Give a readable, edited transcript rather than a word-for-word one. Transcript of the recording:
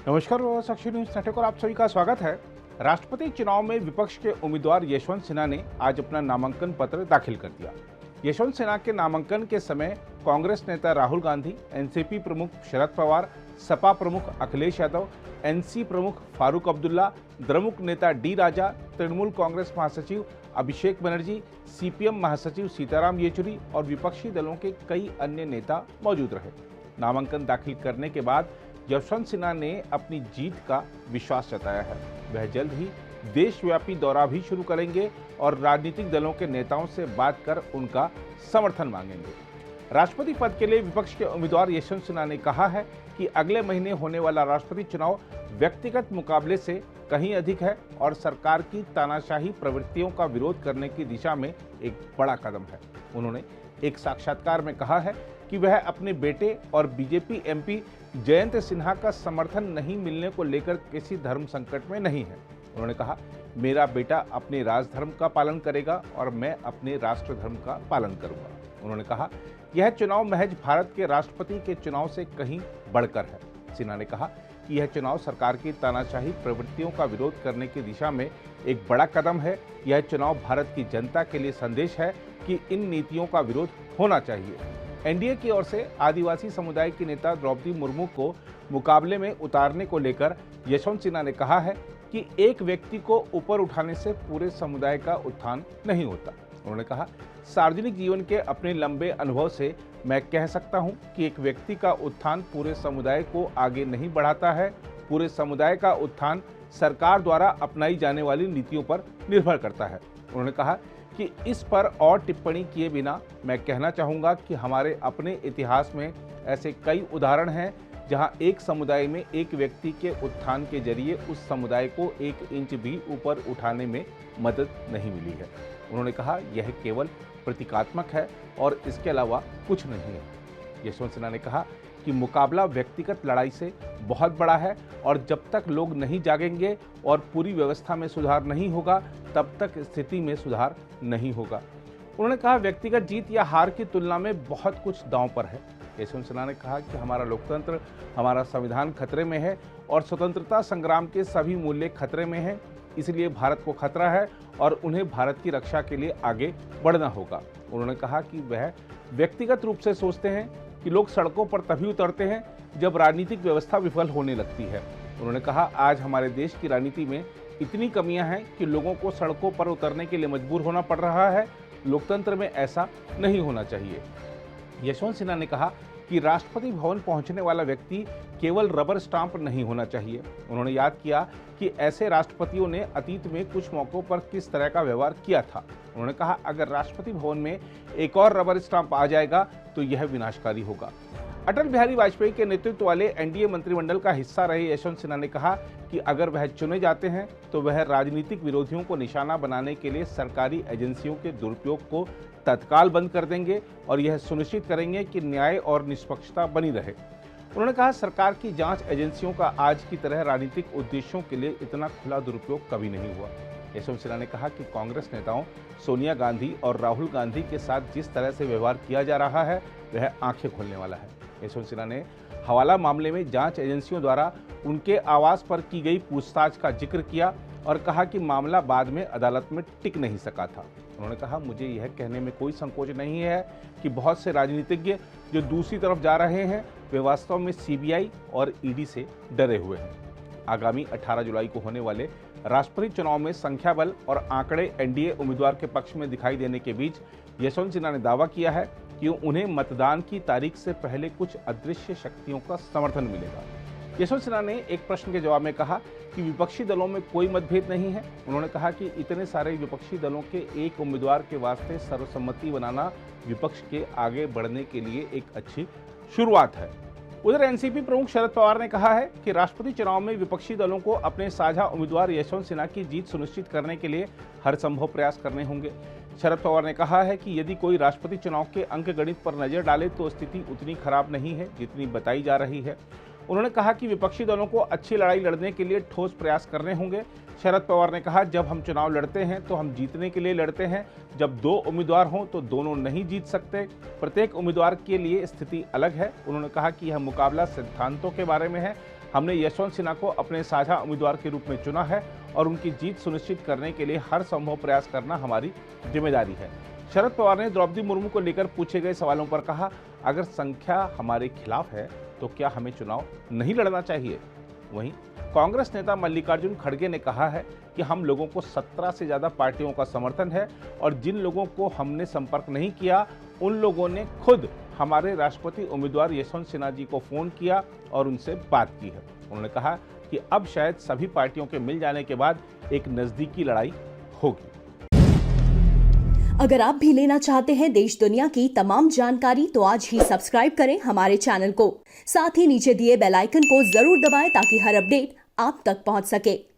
नमस्कार, साक्षी news network और आप सभी का स्वागत है। राष्ट्रपति चुनाव में विपक्ष के उम्मीदवार यशवंत सिन्हा ने आज अपना नामांकन पत्र दाखिल कर दिया। यशवंत सिन्हा के नामांकन के समय कांग्रेस नेता राहुल गांधी, एनसीपी प्रमुख शरद पवार, सपा प्रमुख अखिलेश यादव, एनसी प्रमुख फारूक अब्दुल्ला, द्रमुक नेता डी राजा, तृणमूल कांग्रेस महासचिव अभिषेक बनर्जी, सीपीएम महासचिव सीताराम येचुरी और विपक्षी दलों के कई अन्य नेता मौजूद रहे। नामांकन दाखिल करने के बाद यशवंत सिन्हा ने अपनी जीत का विश्वास जताया है। वह जल्द ही देशव्यापी दौरा भी शुरू करेंगे और राजनीतिक दलों के नेताओं से बात कर उनका समर्थन मांगेंगे। राष्ट्रपति पद के लिए विपक्ष के उम्मीदवार यशवंत सिन्हा ने कहा है कि अगले महीने होने वाला राष्ट्रपति चुनाव व्यक्तिगत मुकाबले से कहीं अधिक है और सरकार की तानाशाही प्रवृत्तियों का विरोध करने की दिशा में एक बड़ा कदम है। उन्होंने एक साक्षात्कार में कहा है कि वह अपने बेटे और बीजेपी एमपी जयंत सिन्हा का समर्थन नहीं मिलने को लेकर किसी धर्म संकट में नहीं है। उन्होंने कहा, मेरा बेटा अपने राजधर्म का पालन करेगा और मैं अपने राष्ट्र धर्म का पालन करूंगा। उन्होंने कहा, यह चुनाव महज भारत के राष्ट्रपति के चुनाव से कहीं बढ़कर है। सिन्हा ने कहा कि यह चुनाव सरकार की तानाशाही प्रवृत्तियों का विरोध करने की दिशा में एक बड़ा कदम है। यह चुनाव भारत की जनता के लिए संदेश है कि इन नीतियों का विरोध होना चाहिए। एनडीए की ओर से आदिवासी समुदाय की नेता द्रौपदी मुर्मू को मुकाबले में उतारने को लेकर यशवंत सिन्हा ने कहा है कि एक व्यक्ति को ऊपर उठाने से पूरे समुदाय का उत्थान नहीं होता। उन्होंने कहा, सार्वजनिक जीवन के अपने लंबे अनुभव से मैं कह सकता हूं कि एक व्यक्ति का उत्थान पूरे समुदाय को आगे नहीं बढ़ाता है। पूरे समुदाय का उत्थान सरकार द्वारा अपनाई जाने वाली नीतियों पर निर्भर करता है। उन्होंने कहा कि इस पर और टिप्पणी किए बिना मैं कहना चाहूँगा कि हमारे अपने इतिहास में ऐसे कई उदाहरण हैं जहां एक समुदाय में एक व्यक्ति के उत्थान के जरिए उस समुदाय को 1 इंच भी ऊपर उठाने में मदद नहीं मिली है। उन्होंने कहा, यह केवल प्रतीकात्मक है और इसके अलावा कुछ नहीं है। यशवंत सिन्हा ने कहा कि मुकाबला व्यक्तिगत लड़ाई से बहुत बड़ा है और जब तक लोग नहीं जागेंगे और पूरी व्यवस्था में सुधार नहीं होगा तब तक स्थिति में सुधार नहीं होगा। उन्होंने कहा, व्यक्तिगत जीत या हार की तुलना में बहुत कुछ दांव पर है। यशवंत सिन्हा ने कहा कि हमारा लोकतंत्र, हमारा संविधान खतरे में है और स्वतंत्रता संग्राम के सभी मूल्य खतरे में हैं। इसलिए भारत को खतरा है और उन्हें भारत की रक्षा के लिए आगे बढ़ना होगा। उन्होंने कहा कि वह व्यक्तिगत रूप से सोचते हैं कि लोग सड़कों पर तभी उतरते हैं जब राजनीतिक व्यवस्था विफल होने लगती है। उन्होंने कहा, आज हमारे देश की राजनीति में इतनी कमियां हैं कि लोगों को सड़कों पर उतरने के लिए मजबूर होना पड़ रहा है। लोकतंत्र में ऐसा नहीं होना चाहिए। यशवंत सिन्हा ने कहा कि राष्ट्रपति भवन पहुंचने वाला व्यक्ति केवल रबर स्टाम्प नहीं होना चाहिए। उन्होंने याद किया कि ऐसे राष्ट्रपतियों ने अतीत में कुछ मौकों पर किस तरह का व्यवहार किया था। उन्होंने कहा, अगर राष्ट्रपति भवन में एक और रबर स्टाम्प आ जाएगा तो यह विनाशकारी होगा। अटल बिहारी वाजपेयी के नेतृत्व वाले एनडीए मंत्रिमंडल का हिस्सा रहे यशवंत सिन्हा ने कहा कि अगर वह चुने जाते हैं तो वह राजनीतिक विरोधियों को निशाना बनाने के लिए सरकारी एजेंसियों के दुरुपयोग को तत्काल बंद कर देंगे और यह सुनिश्चित करेंगे कि न्याय और निष्पक्षता बनी रहे। उन्होंने कहा, सरकार की जांच एजेंसियों का आज की तरह राजनीतिक उद्देश्यों के लिए इतना खुला दुरुपयोग कभी नहीं हुआ। यशवंत सिन्हा ने कहा कि कांग्रेस नेताओं सोनिया गांधी और राहुल गांधी के साथ जिस तरह से व्यवहार किया जा रहा है वह आंखें खोलने वाला है। यशवंत सिन्हा ने हवाला मामले में जांच एजेंसियों द्वारा उनके आवास पर की गई पूछताछ का जिक्र किया और कहा कि मामला बाद में अदालत में टिक नहीं सका था। उन्होंने कहा, मुझे यह कहने में कोई संकोच नहीं है कि बहुत से राजनीतिज्ञ जो दूसरी तरफ जा रहे हैं वे वास्तव में सीबीआई और ईडी से डरे हुए हैं। आगामी 18 जुलाई को होने वाले राष्ट्रपति चुनाव में संख्या बल और आंकड़े एनडीए उम्मीदवार के पक्ष में दिखाई देने के बीच यशवंत सिन्हा ने दावा किया है कि उन्हें मतदान की तारीख से पहले कुछ अदृश्य शक्तियों का समर्थन मिलेगा। यशवंत सिन्हा ने एक प्रश्न के जवाब में कहा कि विपक्षी दलों में कोई मतभेद नहीं है। उन्होंने कहा कि इतने सारे विपक्षी दलों के एक उम्मीदवार के वास्ते सर्वसम्मति बनाना विपक्ष के आगे बढ़ने के लिए एक अच्छी शुरुआत है। उधर एनसीपी प्रमुख शरद पवार ने कहा है कि राष्ट्रपति चुनाव में विपक्षी दलों को अपने साझा उम्मीदवार यशवंत सिन्हा की जीत सुनिश्चित करने के लिए हर संभव प्रयास करने होंगे। शरद पवार ने कहा है कि यदि कोई राष्ट्रपति चुनाव के अंकगणित पर नजर डाले तो स्थिति उतनी खराब नहीं है जितनी बताई जा रही है। उन्होंने कहा कि विपक्षी दलों को अच्छी लड़ाई लड़ने के लिए ठोस प्रयास करने होंगे। शरद पवार ने कहा, जब हम चुनाव लड़ते हैं तो हम जीतने के लिए लड़ते हैं। जब 2 उम्मीदवार हों तो दोनों नहीं जीत सकते। प्रत्येक उम्मीदवार के लिए स्थिति अलग है। उन्होंने कहा कि यह मुकाबला सिद्धांतों के बारे में है। हमने यशवंत सिन्हा को अपने साझा उम्मीदवार के रूप में चुना है और उनकी जीत सुनिश्चित करने के लिए हर संभव प्रयास करना हमारी जिम्मेदारी है। शरद पवार ने द्रौपदी मुर्मू को लेकर पूछे गए सवालों पर कहा, अगर संख्या हमारे खिलाफ है तो क्या हमें चुनाव नहीं लड़ना चाहिए? वहीं कांग्रेस नेता मल्लिकार्जुन खड़गे ने कहा है कि हम लोगों को 17 से ज्यादा पार्टियों का समर्थन है और जिन लोगों को हमने संपर्क नहीं किया उन लोगों ने खुद हमारे राष्ट्रपति उम्मीदवार यशवंत सिन्हा जी को फोन किया और उनसे बात की है। उन्होंने कहा कि अब शायद सभी पार्टियों के मिल जाने के बाद एक नजदीकी लड़ाई होगी। अगर आप भी लेना चाहते हैं देश दुनिया की तमाम जानकारी तो आज ही सब्सक्राइब करें हमारे चैनल को। साथ ही नीचे दिए बेल आइकन को जरूर दबाएं ताकि हर अपडेट आप तक पहुंच सके।